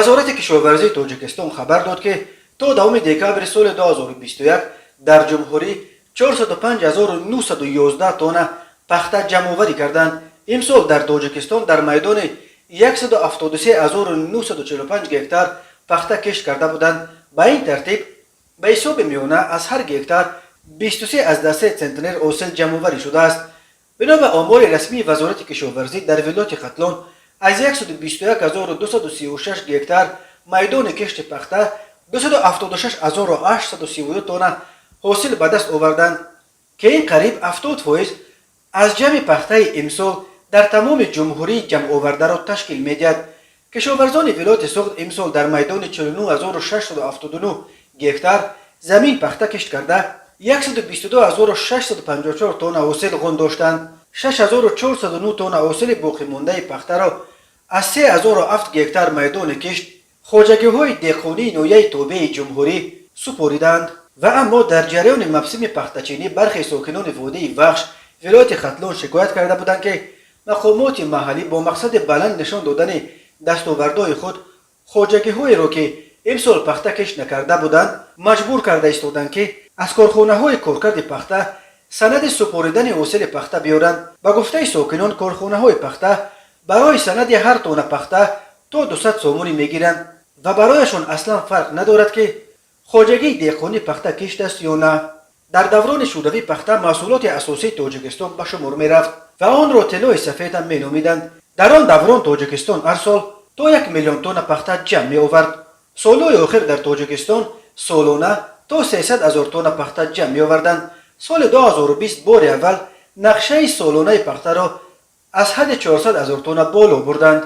وزارت کشاورزی تاجیکستان خبر داد که تا دوم دکامبر سال 2021 در جمهوری 405,911 تن پخته جمع‌آوری کردند. امسال در تاجیکستان در میدان 173,945 گکتار پخته کشت کرده بودند. به این ترتیب به حساب میانه از هر گکتار 23.3 سنتنر حاصل جمع‌آوری شده است. بنا به آمار رسمی وزارت کشاورزی در ولایت ختلان از 121,236 گکتار میدان کشت پخته 276,832 تن حاصل به دست آوردند که این قریب 70% از جمع پخته امسال در تمام جمهوری جمع آورده را تشکیل می‌دهد. کشاورزان ولایت سوخت امسال در میدان 49,679 گکتار زمین پخته کشت کرده 122,654 تن حاصل غن داشتند. 6,409 تن حاصل باقی مانده پخته را از 3,007 گکتار میدان کشت خواجگی‌های دهقانی نوعه توبه جمهوری سپردند و اما در جریان موسم پخته‌چینی برخی ساکنان وادی وخش ولایت ختلان شکایت کرده بودند که مقامات محلی با مقصد بلند نشان دادن دستاوردهای خود خواجگی‌هایی را که امسال پخته کشت نکرده بودند مجبور کرده ایستادند که از کارخانه‌های کارکرد پخته سند سپردن حاصل پخته بیارند. به گفته ساکنان کارخانه‌های پخته برای سند هر تن پخته تا 200 سومونی میگیرند و برایشان اصلا فرق ندارد که خواجگی دهقانی پخته کشت است یا نه. در دوران شوروی پخته محصولات اساسی تاجیکستان به شمار میرفت و آن را طلای سفید هم مینامیدند. در آن دوران تاجیکستان هر سال تا 1 میلیون تن پخته جمع می آورد. سالهای آخر در تاجیکستان سالانه تا 300,000 تن پخته جمع می آوردند. سال 2020 بار اول نقشه سالانه پخته را از حد 400,000 تن بالا بردند.